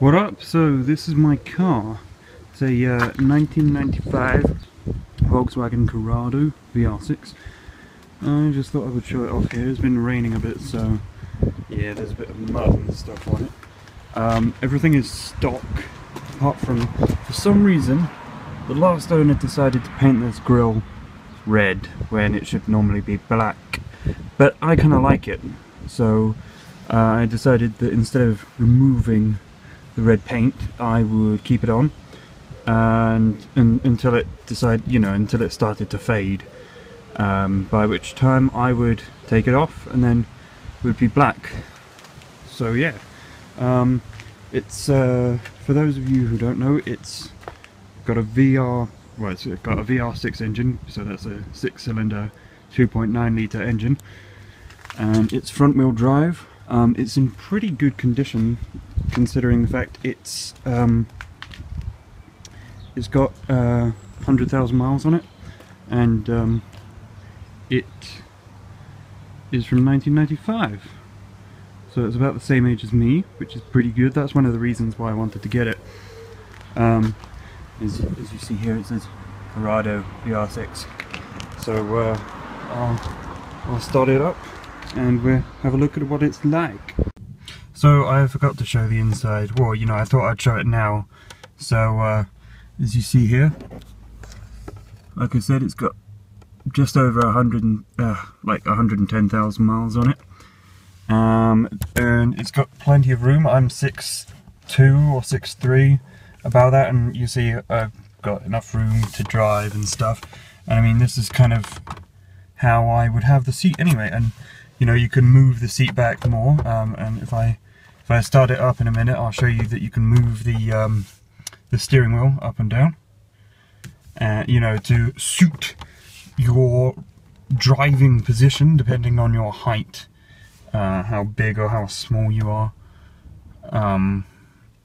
What up? So this is my car. It's a 1995 Volkswagen Corrado VR6. I just thought I would show it off here. It's been raining a bit, so yeah, there's a bit of mud and stuff on it. Everything is stock, apart from, for some reason, the last owner decided to paint this grille red when it should normally be black. But I kind of like it, so I decided that instead of removing the red paint, I would keep it on, and until it until it started to fade. By which time I would take it off, and then it would be black. So yeah, it's for those of you who don't know, it's got a it's got a VR6 engine, so that's a 6-cylinder 2.9 litre engine, and it's front wheel drive. It's in pretty good condition, considering the fact it's got 100,000 miles on it, and it is from 1995, so it's about the same age as me, which is pretty good. That's one of the reasons why I wanted to get it. As you see here, it says Corrado VR6. So I'll start it up and we'll have a look at what it's like. So I forgot to show the inside. Well, I thought I'd show it now. So as you see here, like I said, it's got just over 110,000 miles on it, and it's got plenty of room. I'm 6'2" or 6'3", about that, and you see I've got enough room to drive and stuff. And I mean, this is kind of how I would have the seat anyway, and you can move the seat back more, and if I start it up in a minute, I'll show you that you can move the steering wheel up and down, to suit your driving position depending on your height, how big or how small you are, and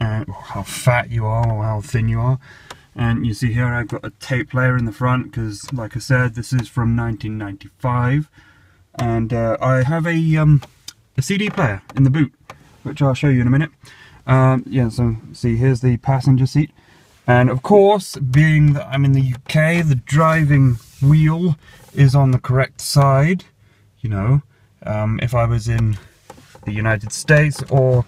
how fat you are or how thin you are. And you see here I've got a tape player in the front because, like I said, this is from 1995, and I have a CD player in the boot, which I'll show you in a minute. Yeah, so see, here's the passenger seat, and of course, being that I'm in the UK, the driving wheel is on the correct side. If I was in the United States or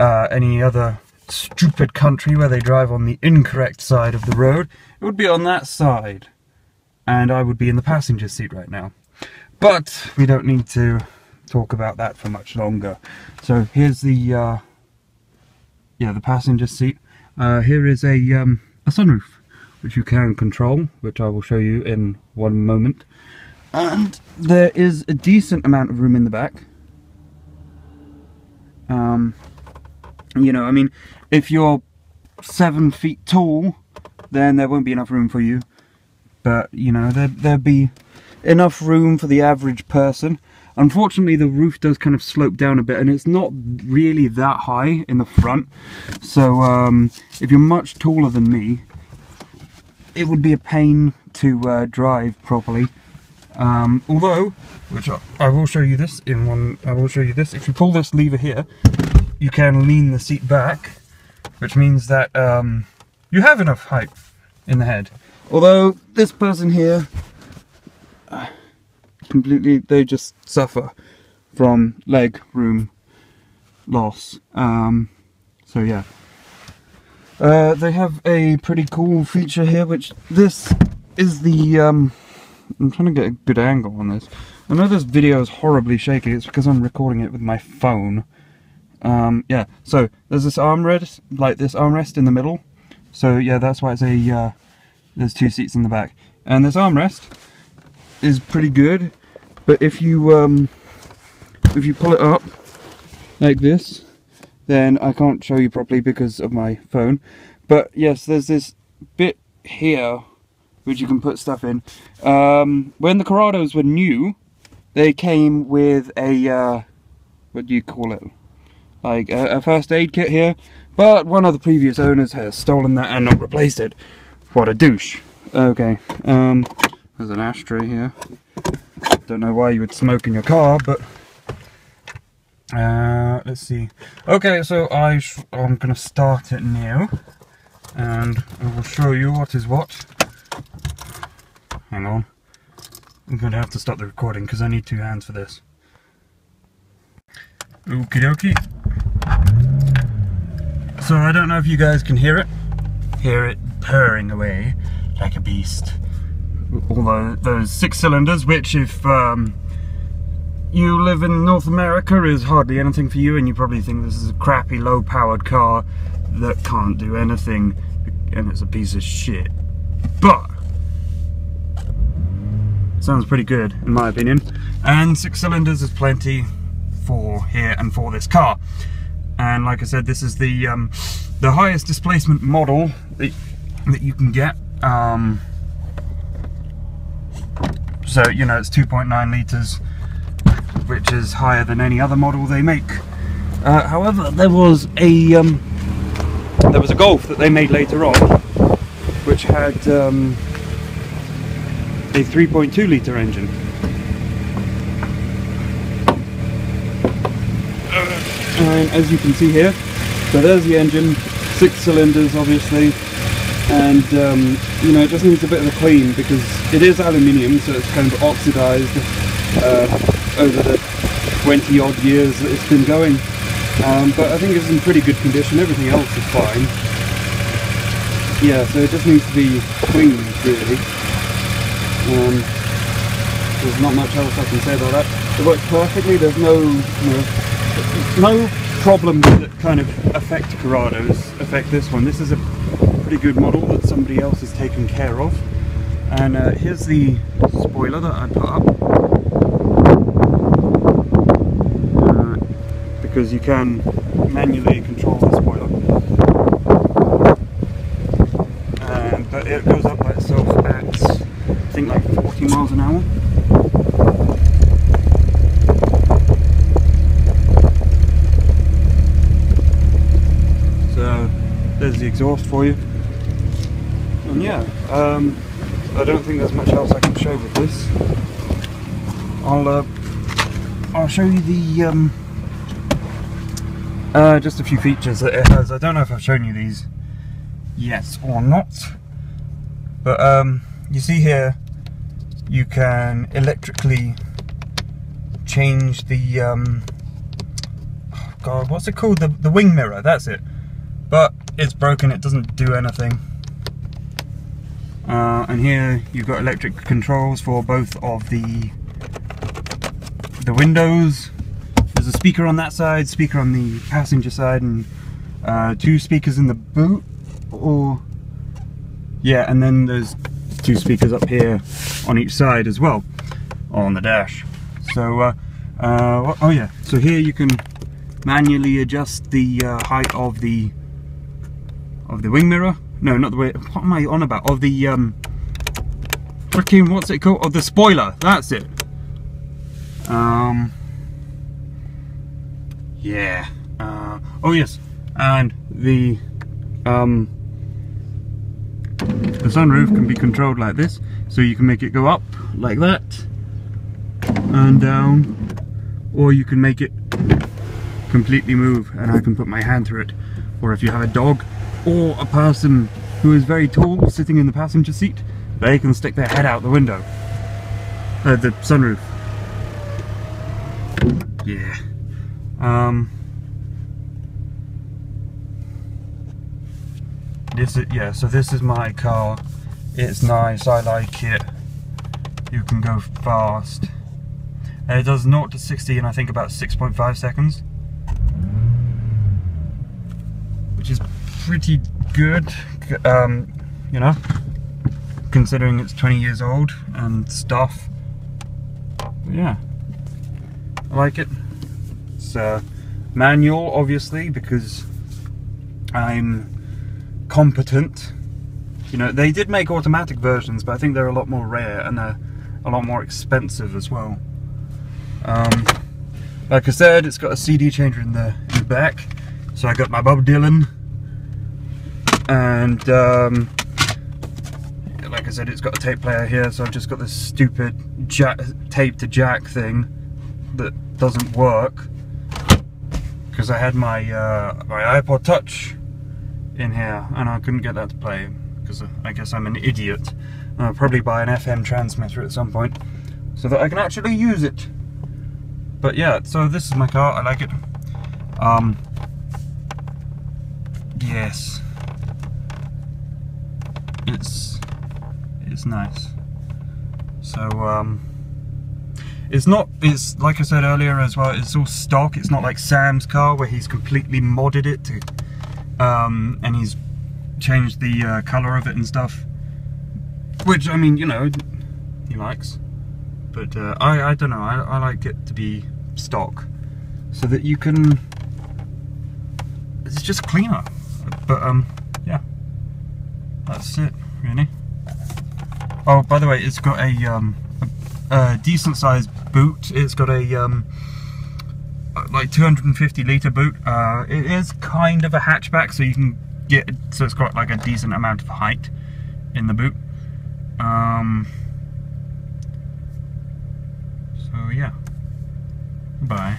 any other stupid country where they drive on the incorrect side of the road, it would be on that side, and I would be in the passenger seat right now. But we don't need to talk about that for much longer. So here's the the passenger seat. Here is a sunroof, which you can control, which I will show you in one moment. And there is a decent amount of room in the back. I mean, if you're 7 feet tall, then there won't be enough room for you. But, there'd be enough room for the average person. Unfortunately, the roof does kind of slope down a bit, and it's not really that high in the front. So, if you're much taller than me, it would be a pain to drive properly. Although, which I will show you this in one. I will show you this. If you pull this lever here, you can lean the seat back, which means that you have enough height in the head. Although this person here, they just suffer from leg room loss. So yeah, they have a pretty cool feature here, which this is the I'm trying to get a good angle on this. I know this video is horribly shaky. It's because I'm recording it with my phone. Yeah, so there's this armrest, this armrest in the middle. So yeah, that's why it's a there's 2 seats in the back, and this armrest is pretty good. But if you pull it up like this, then I can't show you properly because of my phone. But yes, there's this bit here which you can put stuff in. When the Corrados were new, they came with a what do you call it? Like a first aid kit here. But one of the previous owners has stolen that and not replaced it. What a douche. Okay. There's an ashtray here. Don't know why you would smoke in your car, but Let's see. Okay, so I'm gonna start it now, and I will show you what is what. Hang on. I'm gonna have to stop the recording because I need 2 hands for this. Okie dokie. So I don't know if you guys can hear it. Hear it purring away like a beast. All those 6 cylinders, which if you live in North America is hardly anything for you, and you probably think this is a crappy low-powered car that can't do anything, and it's a piece of shit. But sounds pretty good in my opinion, and 6 cylinders is plenty for here and for this car. And like I said, this is the highest displacement model that you can get. So you know, it's 2.9 litres, which is higher than any other model they make. However, there was a Golf that they made later on, which had a 3.2 litre engine. And as you can see here, so there's the engine, 6 cylinders obviously, and you know, it just needs a bit of a clean because it is aluminium, so it's kind of oxidized over the 20 odd years that it's been going. But I think it's in pretty good condition. Everything else is fine. Yeah, so it just needs to be cleaned really. There's not much else I can say about that. It works perfectly. There's no problems that kind of affect Corrados affect this one. This is a pretty good model that somebody else has taken care of. And here's the spoiler that I put up, because you can manually control the spoiler, but it goes up by itself at I think like 40 miles an hour. So there's the exhaust for you. And yeah, I don't think there's much else I can show with this. I'll show you the just a few features that it has. I don't know if I've shown you these yet or not, but you see here you can electrically change the oh God, what's it called? The wing mirror, that's it. But it's broken, it doesn't do anything. And here you've got electric controls for both of the windows. There's a speaker on that side, speaker on the passenger side, and 2 speakers in the boot. Or yeah, and then there's 2 speakers up here on each side as well on the dash. So oh yeah, so here you can manually adjust the height of the wing mirror. No, not the way. What am I on about? Of the freaking, what's it called? Of the spoiler. That's it. Yeah. Oh yes, and the sunroof can be controlled like this, so you can make it go up like that and down, or you can make it completely move, and I can put my hand through it. Or if you have a dog or a person who is very tall sitting in the passenger seat, they can stick their head out the window, the sunroof. Yeah. So this is my car. It's nice, I like it. You can go fast. It does 0 to 60 in I think about 6.5 seconds, which is pretty good, you know, considering it's 20 years old and stuff. But yeah, I like it. It's manual, obviously, because I'm competent. You know, they did make automatic versions, but I think they're a lot more rare and they're a lot more expensive as well. Like I said, it's got a CD changer in the back, so I got my Bob Dylan, and like I said, it's got a tape player here, so I've just got this stupid tape to jack thing that doesn't work. because I had my my iPod Touch in here and I couldn't get that to play because I guess I'm an idiot. I'll probably buy an FM transmitter at some point so that I can actually use it. But yeah, so this is my car. I like it. Yes, it's nice. So it's like I said earlier as well, it's all stock. It's not like Sam's car where he's completely modded it to and he's changed the colour of it and stuff, which, I mean, you know, he likes, but I don't know, I like it to be stock so that you can, it's just cleaner. But yeah, that's it really. Oh, by the way, it's got a decent sized boot. It's got a like 250 litre boot. It is kind of a hatchback, so you can get, so it's got like a decent amount of height in the boot. So yeah, bye.